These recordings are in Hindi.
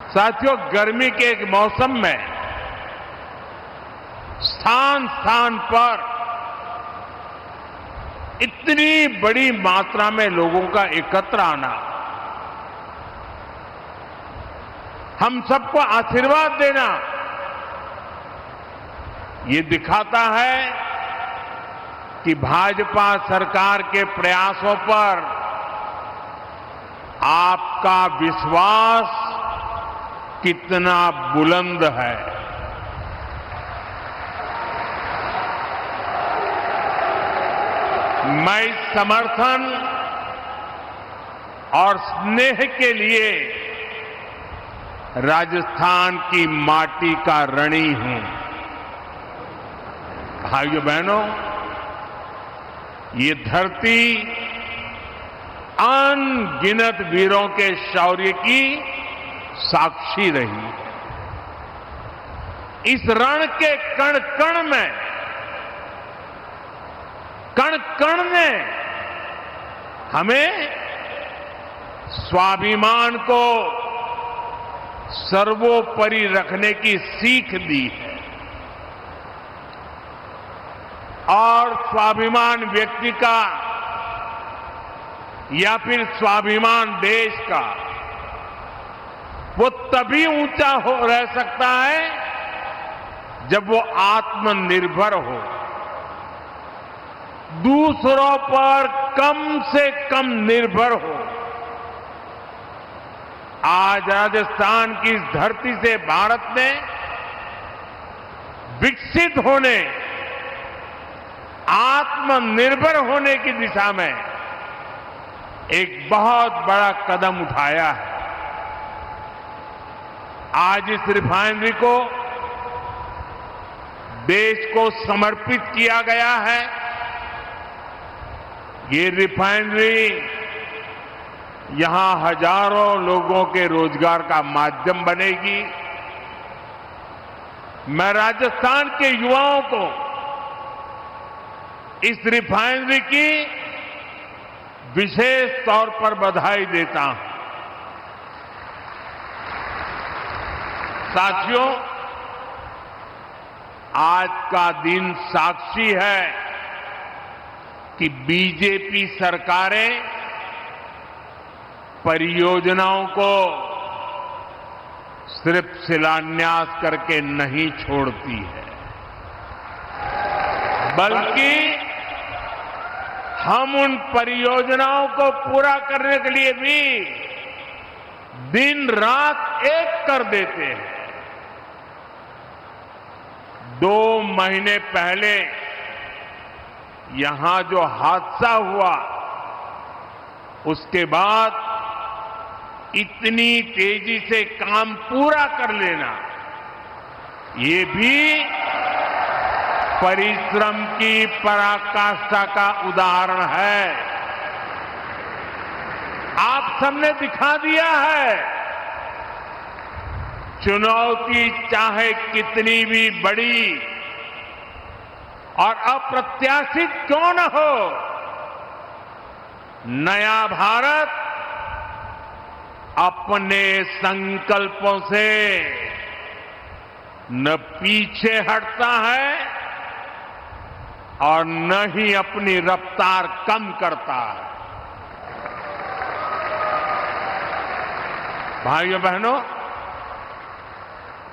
साथियों, गर्मी के एक मौसम में स्थान स्थान पर इतनी बड़ी मात्रा में लोगों का एकत्र आना हम सबको आशीर्वाद देना ये दिखाता है कि भाजपा सरकार के प्रयासों पर आपका विश्वास कितना बुलंद है। मैं इस समर्थन और स्नेह के लिए राजस्थान की माटी का ऋणी हूं। भाइयों बहनों, ये धरती अनगिनत वीरों के शौर्य की साक्षी रही है। इस रण के कण कण में, कण कण ने हमें स्वाभिमान को सर्वोपरि रखने की सीख दी है और स्वाभिमान व्यक्ति का या फिर स्वाभिमान देश का वो तभी ऊंचा हो रह सकता है जब वो आत्मनिर्भर हो, दूसरों पर कम से कम निर्भर हो। आज राजस्थान की इस धरती से भारत ने विकसित होने, आत्मनिर्भर होने की दिशा में एक बहुत बड़ा कदम उठाया है। आज इस रिफाइनरी को देश को समर्पित किया गया है। ये रिफाइनरी यहां हजारों लोगों के रोजगार का माध्यम बनेगी। मैं राजस्थान के युवाओं को इस रिफाइनरी की विशेष तौर पर बधाई देता हूं। साथियों, आज का दिन साक्षी है कि बीजेपी सरकारें परियोजनाओं को सिर्फ शिलान्यास करके नहीं छोड़ती है, बल्कि हम उन परियोजनाओं को पूरा करने के लिए भी दिन रात एक कर देते हैं। 2 महीने पहले यहां जो हादसा हुआ, उसके बाद इतनी तेजी से काम पूरा कर लेना, ये भी परिश्रम की पराकाष्ठा का उदाहरण है। आप सबने दिखा दिया है, चुनौती चाहे कितनी भी बड़ी और अप्रत्याशित क्यों न हो, नया भारत अपने संकल्पों से न पीछे हटता है और न ही अपनी रफ्तार कम करता है। भाइयों बहनों,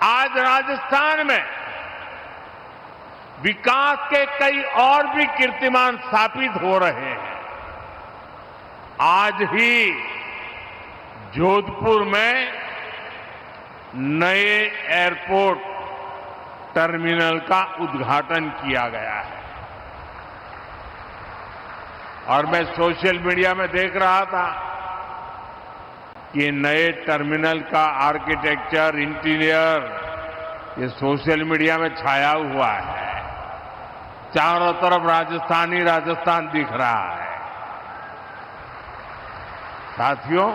आज राजस्थान में विकास के कई और भी कीर्तिमान स्थापित हो रहे हैं। आज ही जोधपुर में नए एयरपोर्ट टर्मिनल का उद्घाटन किया गया है और मैं सोशल मीडिया में देख रहा था कि नए टर्मिनल का आर्किटेक्चर, इंटीरियर, ये सोशल मीडिया में छाया हुआ है। चारों तरफ राजस्थान ही राजस्थान दिख रहा है। साथियों,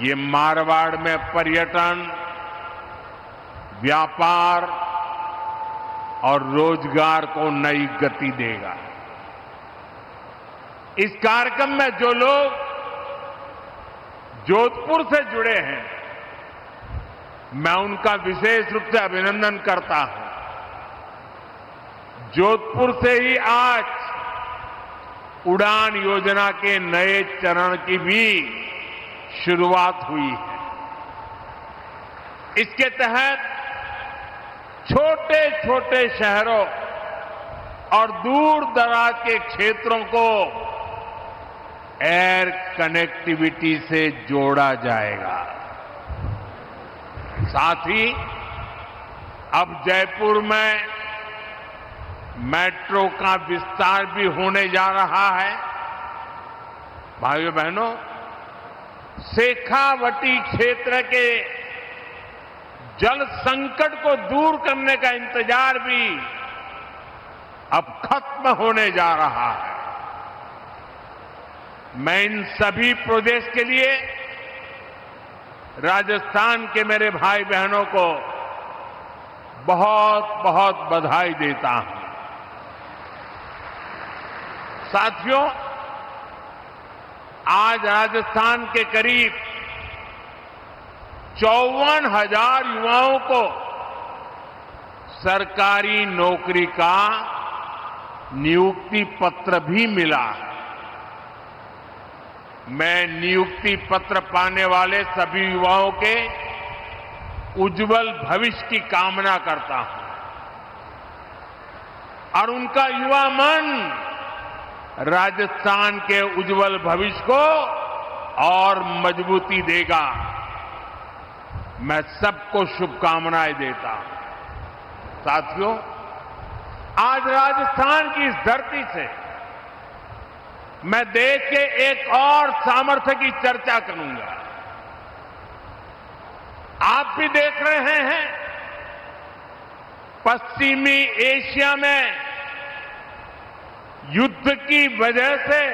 ये मारवाड़ में पर्यटन, व्यापार और रोजगार को नई गति देगा। इस कार्यक्रम में जो लोग जोधपुर से जुड़े हैं, मैं उनका विशेष रूप से अभिनंदन करता हूं। जोधपुर से ही आज उड़ान योजना के नए चरण की भी शुरुआत हुई है। इसके तहत छोटे छोटे शहरों और दूर दराज के क्षेत्रों को एयर कनेक्टिविटी से जोड़ा जाएगा। साथ ही अब जयपुर में मेट्रो का विस्तार भी होने जा रहा है। भाइयों बहनों, शेखावटी क्षेत्र के जल संकट को दूर करने का इंतजार भी अब खत्म होने जा रहा है। मैं इन सभी प्रोजेक्ट्स के लिए राजस्थान के मेरे भाई बहनों को बहुत बहुत बधाई देता हूं। साथियों, आज राजस्थान के करीब 54,000 युवाओं को सरकारी नौकरी का नियुक्ति पत्र भी मिला है। मैं नियुक्ति पत्र पाने वाले सभी युवाओं के उज्जवल भविष्य की कामना करता हूं और उनका युवा मन राजस्थान के उज्जवल भविष्य को और मजबूती देगा। मैं सबको शुभकामनाएं देता हूं। साथियों, आज राजस्थान की इस धरती से मैं देश के एक और सामर्थ्य की चर्चा करूंगा। आप भी देख रहे हैं, पश्चिमी एशिया में युद्ध की वजह से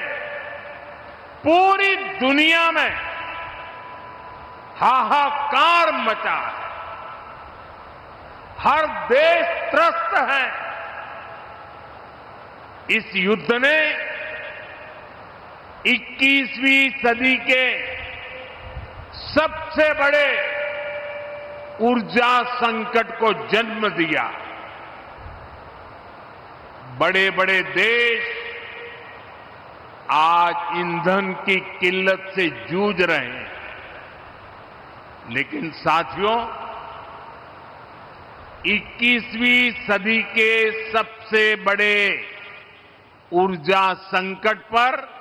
पूरी दुनिया में हाहाकार मचा है। हर देश त्रस्त है। इस युद्ध ने 21वीं सदी के सबसे बड़े ऊर्जा संकट को जन्म दिया। बड़े बड़े देश आज ईंधन की किल्लत से जूझ रहे हैं। लेकिन साथियों, 21वीं सदी के सबसे बड़े ऊर्जा संकट पर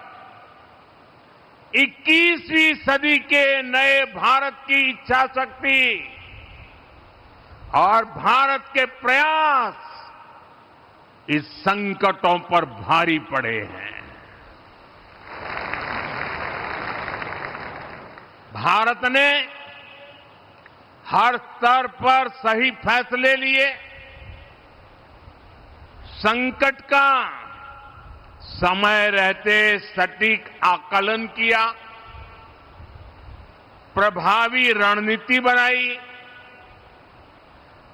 21वीं सदी के नए भारत की इच्छा शक्ति और भारत के प्रयास इस संकटों पर भारी पड़े हैं। भारत ने हर स्तर पर सही फैसले लिए, संकट का समय रहते सटीक आकलन किया, प्रभावी रणनीति बनाई,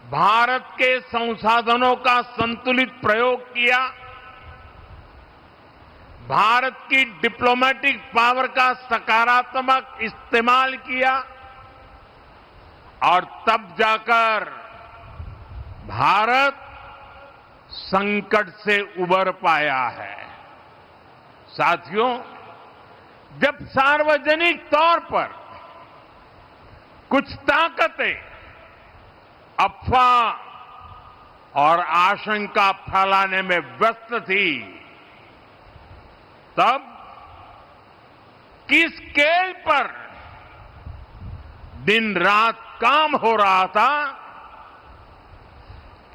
भारत के संसाधनों का संतुलित प्रयोग किया, भारत की डिप्लोमेटिक पावर का सकारात्मक इस्तेमाल किया और तब जाकर भारत संकट से उबर पाया है। साथियों, जब सार्वजनिक तौर पर कुछ ताकतें अफवाह और आशंका फैलाने में व्यस्त थी, तब किस स्केल पर दिन रात काम हो रहा था,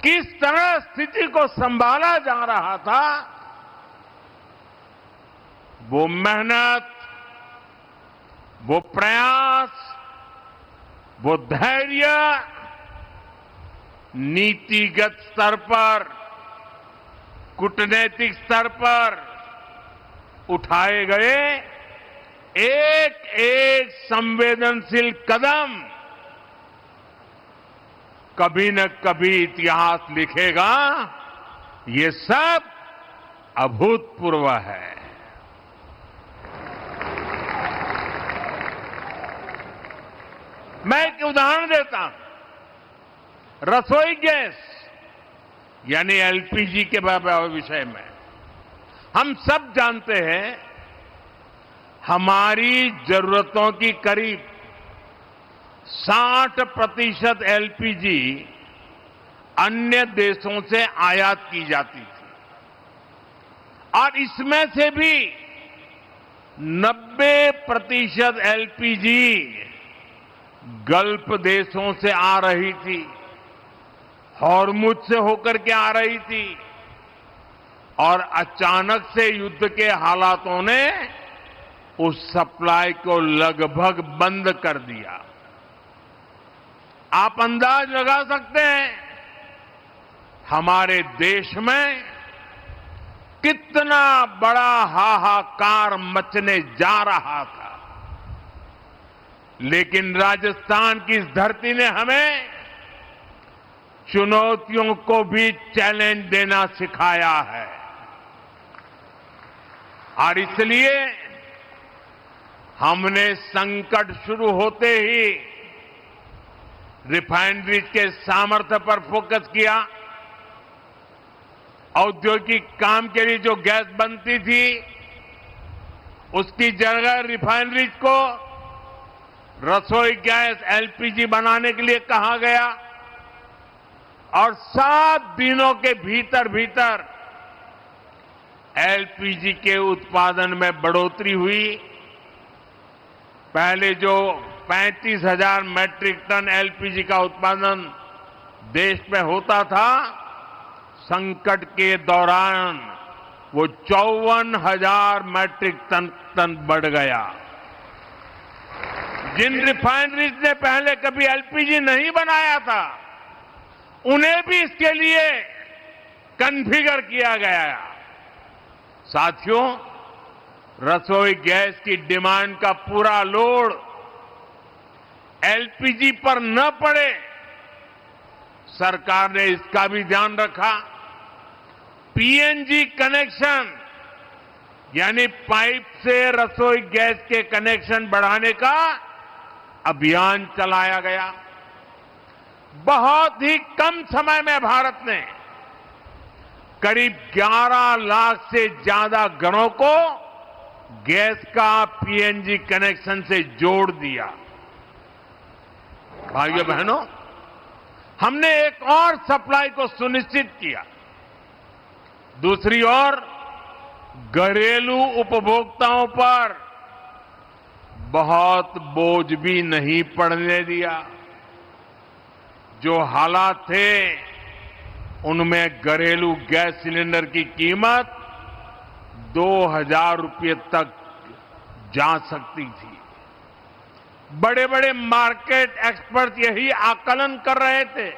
किस तरह स्थिति को संभाला जा रहा था, वो मेहनत, वो प्रयास, वो धैर्य नीतिगत स्तर पर, कूटनैतिक स्तर पर उठाए गए एक एक संवेदनशील कदम कभी न कभी इतिहास लिखेगा। ये सब अभूतपूर्व है। मैं एक उदाहरण देता हूं। रसोई गैस यानी एलपीजी के विषय में हम सब जानते हैं हमारी जरूरतों की करीब 60% एलपीजी अन्य देशों से आयात की जाती थी और इसमें से भी 90% एलपीजी गल्फ देशों से आ रही थी, हॉर्मुज से होकर के आ रही थी और अचानक से युद्ध के हालातों ने उस सप्लाई को लगभग बंद कर दिया। आप अंदाज लगा सकते हैं हमारे देश में कितना बड़ा हाहाकार मचने जा रहा था, लेकिन राजस्थान की इस धरती ने हमें चुनौतियों को भी चैलेंज देना सिखाया है और इसलिए हमने संकट शुरू होते ही रिफाइनरीज के सामर्थ्य पर फोकस किया। औद्योगिक काम के लिए जो गैस बनती थी उसकी जगह रिफाइनरीज को रसोई गैस एलपीजी बनाने के लिए कहा गया और 7 दिनों के भीतर भीतर एलपीजी के उत्पादन में बढ़ोतरी हुई। पहले जो 35,000 मैट्रिक टन एलपीजी का उत्पादन देश में होता था, संकट के दौरान वो 54,000 मैट्रिक टन बढ़ गया। जिन रिफाइनरीज ने पहले कभी एलपीजी नहीं बनाया था उन्हें भी इसके लिए कॉन्फ़िगर किया गया। साथियों, रसोई गैस की डिमांड का पूरा लोड एलपीजी पर न पड़े, सरकार ने इसका भी ध्यान रखा। पीएनजी कनेक्शन यानी पाइप से रसोई गैस के कनेक्शन बढ़ाने का अभियान चलाया गया। बहुत ही कम समय में भारत ने करीब 11 लाख से ज्यादा घरों को गैस का पीएनजी कनेक्शन से जोड़ दिया। भाइयों बहनों, हमने एक और सप्लाई को सुनिश्चित किया। दूसरी ओर घरेलू उपभोक्ताओं पर बहुत बोझ भी नहीं पड़ने दिया। जो हालात थे उनमें घरेलू गैस सिलेंडर की कीमत 2,000 रुपये तक जा सकती थी। बड़े बड़े मार्केट एक्सपर्ट यही आकलन कर रहे थे,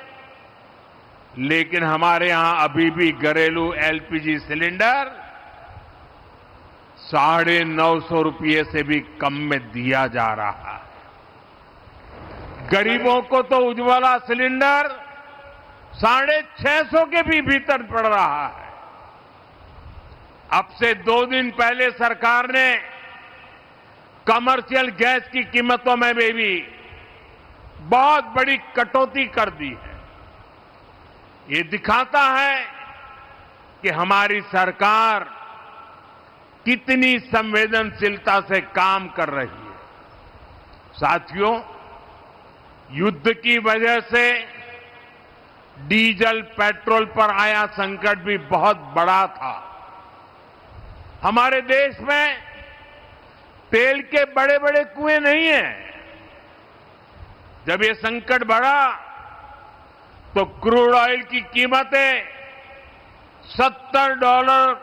लेकिन हमारे यहां अभी भी घरेलू एलपीजी सिलेंडर 950 रुपये से भी कम में दिया जा रहा है। गरीबों को तो उज्ज्वला सिलेंडर 650 के भी भीतर पड़ रहा है। अब से 2 दिन पहले सरकार ने कमर्शियल गैस की कीमतों में भी बहुत बड़ी कटौती कर दी है। ये दिखाता है कि हमारी सरकार कितनी संवेदनशीलता से काम कर रही है। साथियों, युद्ध की वजह से डीजल पेट्रोल पर आया संकट भी बहुत बड़ा था। हमारे देश में तेल के बड़े बड़े कुएं नहीं हैं। जब ये संकट बढ़ा तो क्रूड ऑयल की कीमतें $70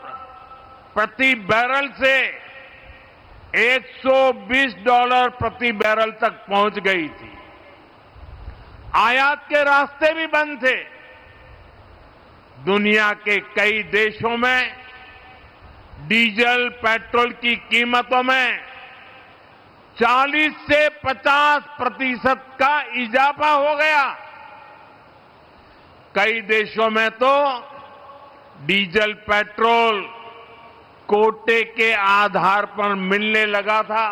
प्रति बैरल से $120 प्रति बैरल तक पहुंच गई थी। आयात के रास्ते भी बंद थे। दुनिया के कई देशों में डीजल पेट्रोल की कीमतों में 40 से 50% का इजाफा हो गया। कई देशों में तो डीजल पेट्रोल कोटे के आधार पर मिलने लगा था,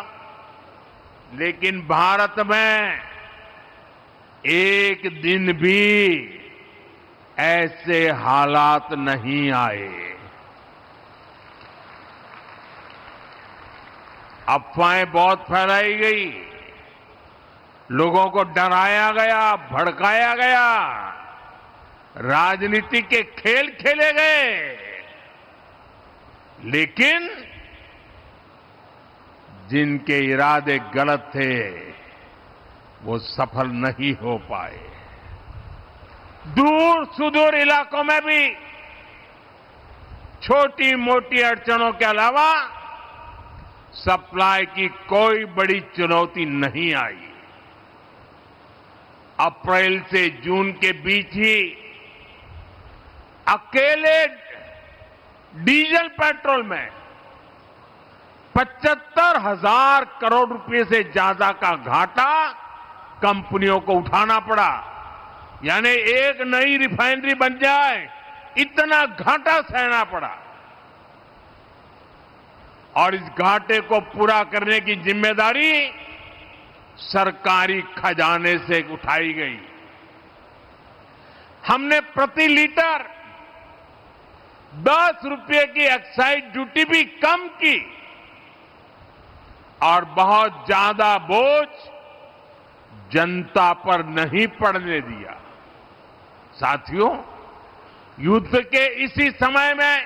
लेकिन भारत में एक दिन भी ऐसे हालात नहीं आए। अफवाहें बहुत फैलाई गई, लोगों को डराया गया, भड़काया गया, राजनीति के खेल खेले गए, लेकिन जिनके इरादे गलत थे वो सफल नहीं हो पाए। दूर सुदूर इलाकों में भी छोटी मोटी अड़चनों के अलावा सप्लाई की कोई बड़ी चुनौती नहीं आई। अप्रैल से जून के बीच ही अकेले डीजल पेट्रोल में 75,000 करोड़ रुपए से ज्यादा का घाटा कंपनियों को उठाना पड़ा। यानी एक नई रिफाइनरी बन जाए इतना घाटा सहना पड़ा, और इस घाटे को पूरा करने की जिम्मेदारी सरकारी खजाने से उठाई गई। हमने प्रति लीटर 10 रुपये की एक्साइज ड्यूटी भी कम की और बहुत ज्यादा बोझ जनता पर नहीं पड़ने दिया। साथियों, युद्ध के इसी समय में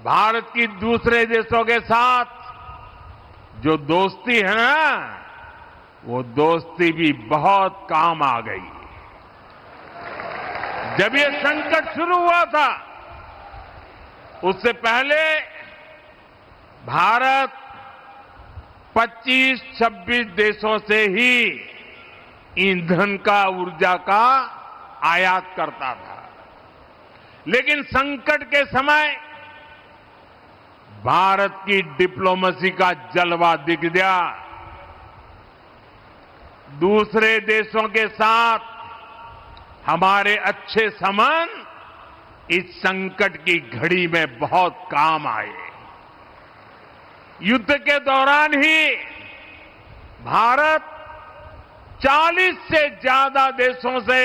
भारत की दूसरे देशों के साथ जो दोस्ती है ना, वो दोस्ती भी बहुत काम आ गई। जब ये संकट शुरू हुआ था उससे पहले भारत 25-26 देशों से ही ईंधन का, ऊर्जा का आयात करता था, लेकिन संकट के समय भारत की डिप्लोमेसी का जलवा दिख गया। दूसरे देशों के साथ हमारे अच्छे संबंध इस संकट की घड़ी में बहुत काम आए। युद्ध के दौरान ही भारत 40 से ज्यादा देशों से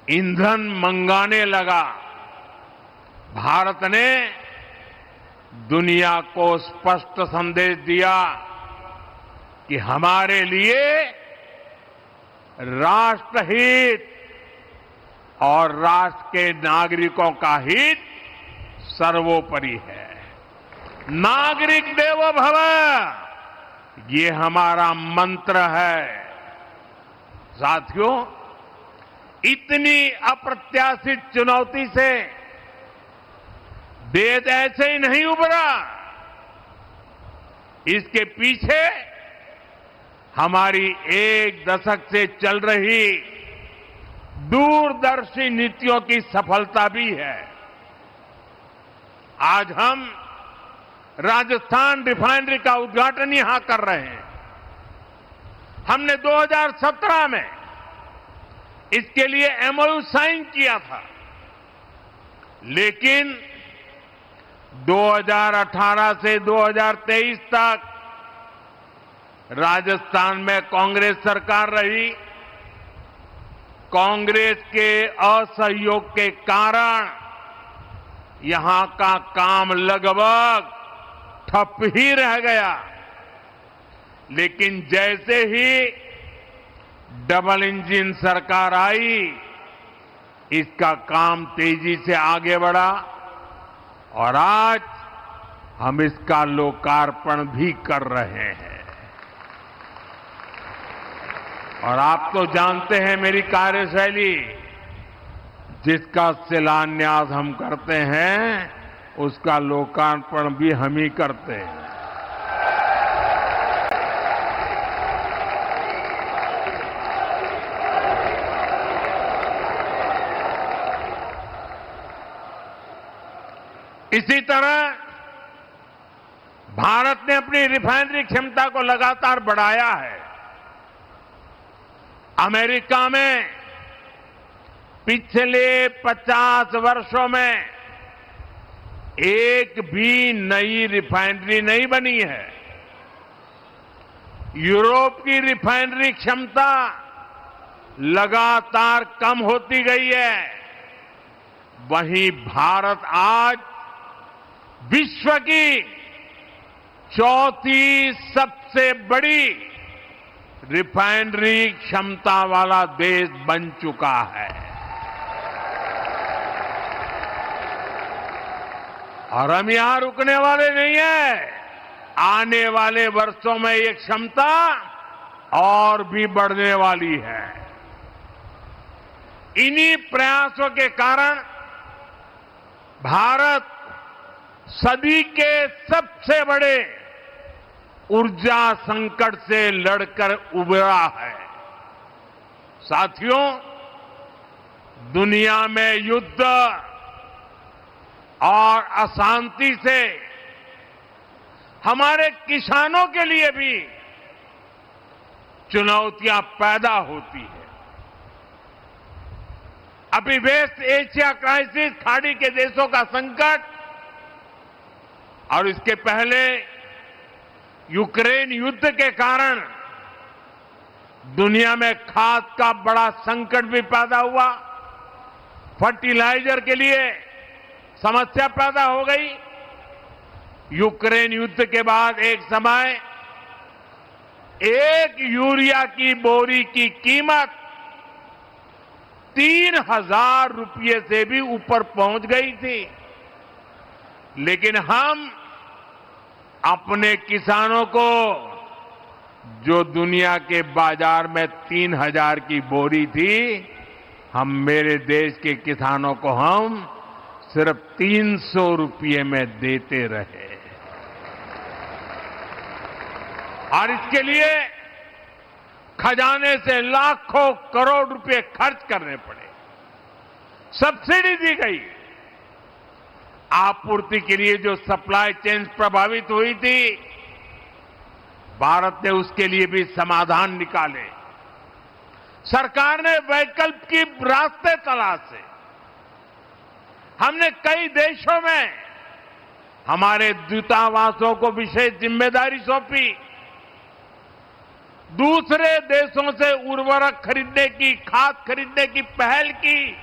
ईंधन मंगाने लगा। भारत ने दुनिया को स्पष्ट संदेश दिया कि हमारे लिए राष्ट्रहित और राष्ट्र के नागरिकों का हित सर्वोपरि है। नागरिक देवो भव, ये हमारा मंत्र है। साथियों, इतनी अप्रत्याशित चुनौती से देश ऐसे ही नहीं उभरा। इसके पीछे हमारी एक दशक से चल रही दूरदर्शी नीतियों की सफलता भी है। आज हम राजस्थान रिफाइनरी का उद्घाटन यहां कर रहे हैं। हमने 2017 में इसके लिए एमओयू साइन किया था, लेकिन 2018 से 2023 तक राजस्थान में कांग्रेस सरकार रही। कांग्रेस के असहयोग के कारण यहां का काम लगभग ठप ही रह गया। लेकिन जैसे ही डबल इंजन सरकार आई, इसका काम तेजी से आगे बढ़ा और आज हम इसका लोकार्पण भी कर रहे हैं। और आप तो जानते हैं मेरी कार्यशैली, जिसका शिलान्यास हम करते हैं उसका लोकार्पण भी हम ही करते हैं। इसी तरह भारत ने अपनी रिफाइनरी क्षमता को लगातार बढ़ाया है। अमेरिका में पिछले 50 वर्षों में एक भी नई रिफाइनरी नहीं बनी है। यूरोप की रिफाइनरी क्षमता लगातार कम होती गई है, वहीं भारत आज विश्व की चौथी सबसे बड़ी रिफाइनरी क्षमता वाला देश बन चुका है। और हम यहां रुकने वाले नहीं हैं। आने वाले वर्षों में ये क्षमता और भी बढ़ने वाली है। इन्हीं प्रयासों के कारण भारत सदी के सबसे बड़े ऊर्जा संकट से लड़कर उबरा है। साथियों, दुनिया में युद्ध और अशांति से हमारे किसानों के लिए भी चुनौतियां पैदा होती है। अभी वेस्ट एशिया क्राइसिस, खाड़ी के देशों का संकट और इसके पहले यूक्रेन युद्ध के कारण दुनिया में खाद का बड़ा संकट भी पैदा हुआ। फर्टिलाइजर के लिए समस्या पैदा हो गई। यूक्रेन युद्ध के बाद एक समय एक यूरिया की बोरी की कीमत 3,000 रुपये से भी ऊपर पहुंच गई थी। लेकिन हम अपने किसानों को, जो दुनिया के बाजार में 3,000 की बोरी थी, हम मेरे देश के किसानों को हम सिर्फ 300 रुपये में देते रहे। और इसके लिए खजाने से लाखों करोड़ रुपए खर्च करने पड़े। सब्सिडी दी गई। आपूर्ति के लिए जो सप्लाई चेन प्रभावित हुई थी, भारत ने उसके लिए भी समाधान निकाले। सरकार ने वैकल्पिक रास्ते तलाशे। हमने कई देशों में हमारे दूतावासों को विशेष जिम्मेदारी सौंपी। दूसरे देशों से उर्वरक खरीदने की, खाद खरीदने की पहल की।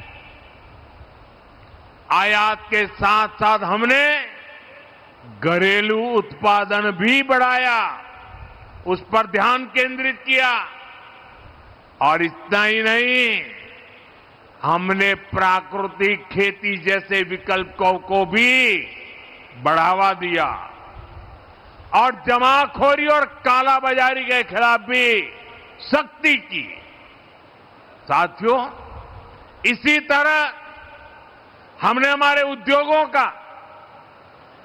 आयात के साथ साथ हमने घरेलू उत्पादन भी बढ़ाया, उस पर ध्यान केंद्रित किया। और इतना ही नहीं, हमने प्राकृतिक खेती जैसे विकल्पों को भी बढ़ावा दिया और जमाखोरी और कालाबाजारी के खिलाफ भी सख्ती की। साथियों, इसी तरह हमने हमारे उद्योगों का,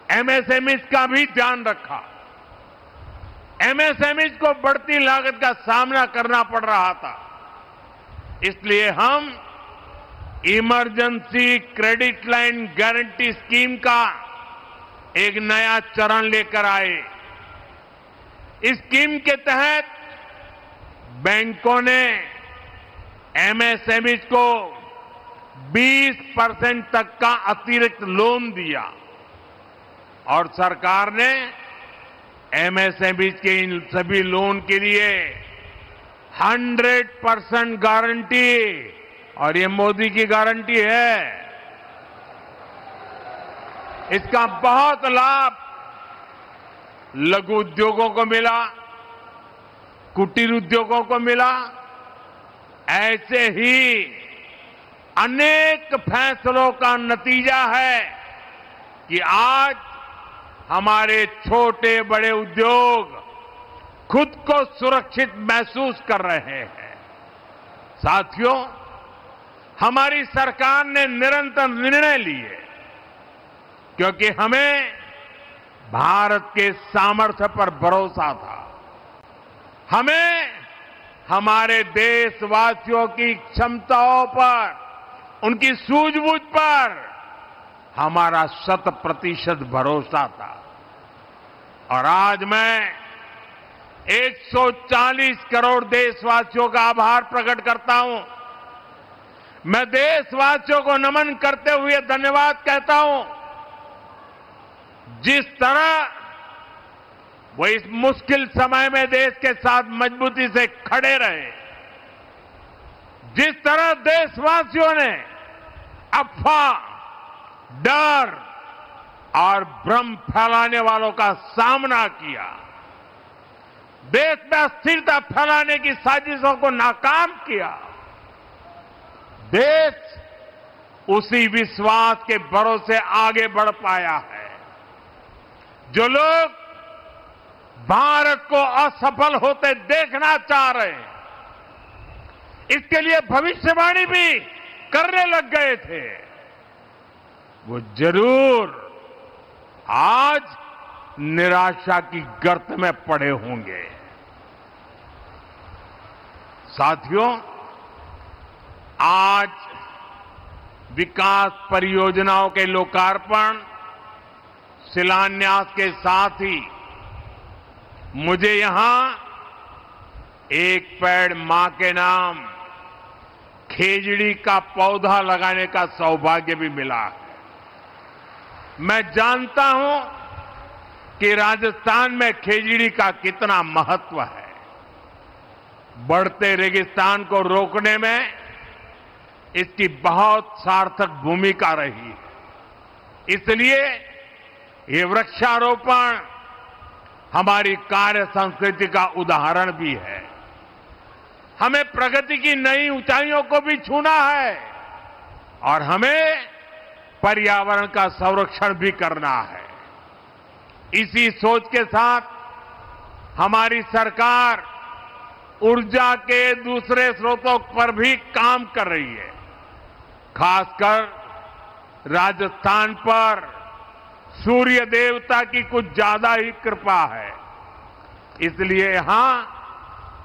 एमएसएमई का भी ध्यान रखा। एमएसएमई को बढ़ती लागत का सामना करना पड़ रहा था, इसलिए हम emergency credit line guarantee scheme का एक नया चरण लेकर आए। इस स्कीम के तहत बैंकों ने एमएसएमई को 20% तक का अतिरिक्त लोन दिया और सरकार ने एमएसएमई के इन सभी लोन के लिए 100% गारंटी, और ये मोदी की गारंटी है, इसका बहुत लाभ लघु उद्योगों को मिला, कुटीर उद्योगों को मिला। ऐसे ही अनेक फैसलों का नतीजा है कि आज हमारे छोटे बड़े उद्योग खुद को सुरक्षित महसूस कर रहे हैं। साथियों, हमारी सरकार ने निरंतर निर्णय लिए क्योंकि हमें भारत के सामर्थ्य पर भरोसा था। हमें हमारे देशवासियों की क्षमताओं पर, उनकी सूझबूझ पर हमारा 100% भरोसा था। और आज मैं 140 करोड़ देशवासियों का आभार प्रकट करता हूं। मैं देशवासियों को नमन करते हुए धन्यवाद कहता हूं। जिस तरह वो इस मुश्किल समय में देश के साथ मजबूती से खड़े रहे, जिस तरह देशवासियों ने अफवाह, डर और भ्रम फैलाने वालों का सामना किया, देश में अस्थिरता फैलाने की साजिशों को नाकाम किया, देश उसी विश्वास के भरोसे आगे बढ़ पाया है। जो लोग भारत को असफल होते देखना चाह रहे हैं, इसके लिए भविष्यवाणी भी करने लग गए थे, वो जरूर आज निराशा की गर्त में पड़े होंगे। साथियों, आज विकास परियोजनाओं के लोकार्पण, शिलान्यास के साथ ही मुझे यहां एक पेड़ मां के नाम खेजड़ी का पौधा लगाने का सौभाग्य भी मिला है। मैं जानता हूं कि राजस्थान में खेजड़ी का कितना महत्व है। बढ़ते रेगिस्तान को रोकने में इसकी बहुत सार्थक भूमिका रही है। इसलिए ये वृक्षारोपण हमारी कार्य संस्कृति का उदाहरण भी है। हमें प्रगति की नई ऊंचाइयों को भी छूना है और हमें पर्यावरण का संरक्षण भी करना है। इसी सोच के साथ हमारी सरकार ऊर्जा के दूसरे स्रोतों पर भी काम कर रही है। खासकर राजस्थान पर सूर्य देवता की कुछ ज्यादा ही कृपा है, इसलिए यहां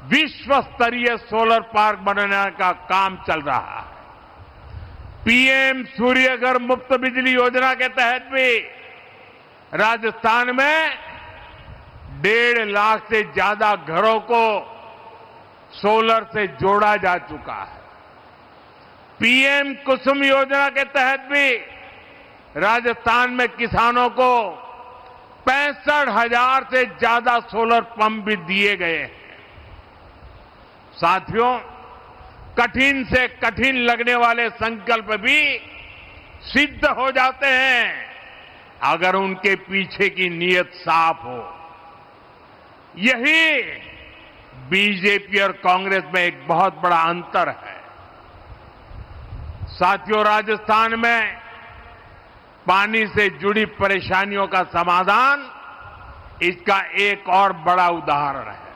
विश्व स्तरीय सोलर पार्क बनाने का काम चल रहा है। पीएम सूर्यघर मुफ्त बिजली योजना के तहत भी राजस्थान में 1.5 लाख से ज्यादा घरों को सोलर से जोड़ा जा चुका है। पीएम कुसुम योजना के तहत भी राजस्थान में किसानों को 65,000 से ज्यादा सोलर पंप भी दिए गए हैं। साथियों, कठिन से कठिन लगने वाले संकल्प भी सिद्ध हो जाते हैं अगर उनके पीछे की नीयत साफ हो। यही बीजेपी और कांग्रेस में एक बहुत बड़ा अंतर है। साथियों, राजस्थान में पानी से जुड़ी परेशानियों का समाधान इसका एक और बड़ा उदाहरण है।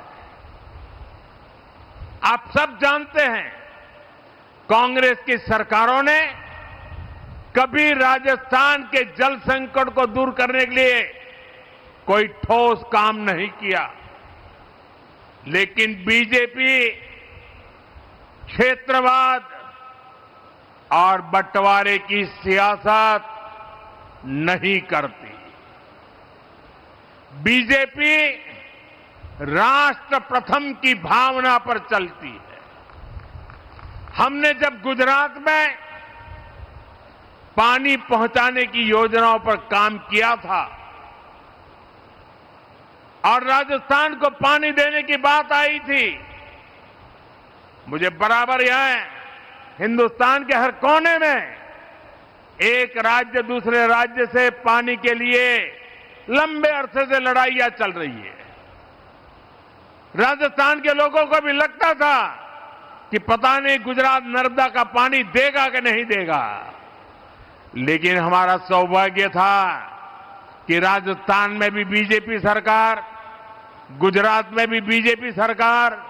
आप सब जानते हैं, कांग्रेस की सरकारों ने कभी राजस्थान के जल संकट को दूर करने के लिए कोई ठोस काम नहीं किया, लेकिन बीजेपी क्षेत्रवाद और बंटवारे की सियासत नहीं करती। बीजेपी राष्ट्र प्रथम की भावना पर चलती है। हमने जब गुजरात में पानी पहुंचाने की योजनाओं पर काम किया था और राजस्थान को पानी देने की बात आई थी, मुझे बराबर यहां हिंदुस्तान के हर कोने में एक राज्य दूसरे राज्य से पानी के लिए लंबे अरसे से लड़ाइयां चल रही है। राजस्थान के लोगों को भी लगता था कि पता नहीं गुजरात नर्मदा का पानी देगा कि नहीं देगा, लेकिन हमारा सौभाग्य था कि राजस्थान में भी बीजेपी सरकार, गुजरात में भी बीजेपी सरकार,